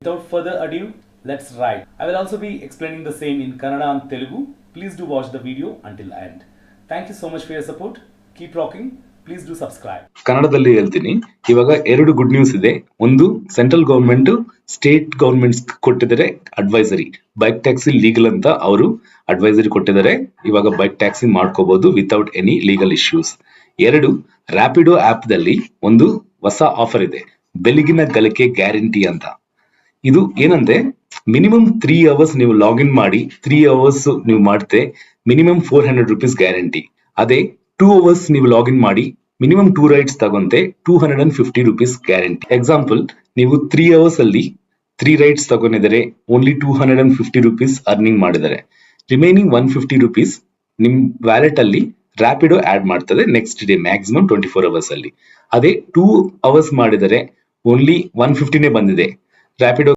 without further ado, let's ride. I will also be explaining the same in Kannada and Telugu. Please do watch the video until end. Thank you so much for your support. Keep rocking. Please do subscribe. ಕನ್ನಡದಲ್ಲಿ ಹೇಳ್ತೀನಿ. ಇವಾಗ ಎರಡು good news ಇದೆ. ಒಂದು, central government state governments ಕೊಟ್ಟಿದ್ದಾರೆ advisory. Bike taxi legal ಅಂತ ಅವರು advisory ಕೊಟ್ಟಿದ್ದಾರೆ. ಇವಾಗ ಬೈಕ್ ಟ್ಯಾಕ್ಸಿ ಮಾಡ್ಕೋಬಹುದು ವಿತೌಟ್ ಎನಿ ಲೀಗಲ್ ಇಶ್ಯೂಸ್. ಎರಡು, ರ್ಯಾಪಿಡೋ ಆಪ್ ದಲ್ಲಿ ಒಂದು ಹೊಸ ಆಫರ್ ಇದೆ, ಬೆಳಗಿನ ಗಳಿಕೆ ಗ್ಯಾರಂಟಿ ಅಂತ. ಇದು ಏನಂದ್ರೆ ಮಿನಿಮಮ್ 3 ಅವರ್ಸ್ ನೀವು ಲಾಗಿನ್ ಮಾಡಿ 3 ಅವರ್ಸ್ ನೀವು ಮಾಡ್ತೆ ಮಿನಿಮಮ್ 400 rupees ಗ್ಯಾರಂಟಿ. ಅದೇ 2 ಅವರ್ಸ್ ನೀವು ಲಾಗಿನ್ ಮಾಡಿ ಮಿನಿಮಮ್ 2 ರೈಡ್ಸ್ ತಗೊಂತೆ 250 rupees ಗ್ಯಾರಂಟಿ. ಎಕ್ಸಾಂಪಲ್, ನೀವು 3 ಅವರ್ಸ್ ಅಲ್ಲಿ 3 ರೈಡ್ಸ್ ತಗೊಂಡಿದ್ದಾರೆ, ಓನ್ಲಿ 250 rupees ಅರ್ನಿಂಗ್ ಮಾಡಿದ್ದಾರೆ. ರಿಮೈನಿಂಗ್ 150 rupees ನಿಮ್ ವ್ಯಾಲೆಟ್ ಅಲ್ಲಿ ರ್ಯಾಪಿಡೋ ಆಡ್ ಮಾಡ್ತದೆ ನೆಕ್ಸ್ಟ್ ಡೇ ಮ್ಯಾಕ್ಸಿಮಮ್ 24 ಅವರ್ಸ್ ಅಲ್ಲಿ. ಅದೇ 2 ಅವರ್ಸ್ ಮಾಡಿದರೆ ಓನ್ಲಿ 150ನೇ ಬಂದಿದೆ, ರ್ಯಾಪಿಡೋ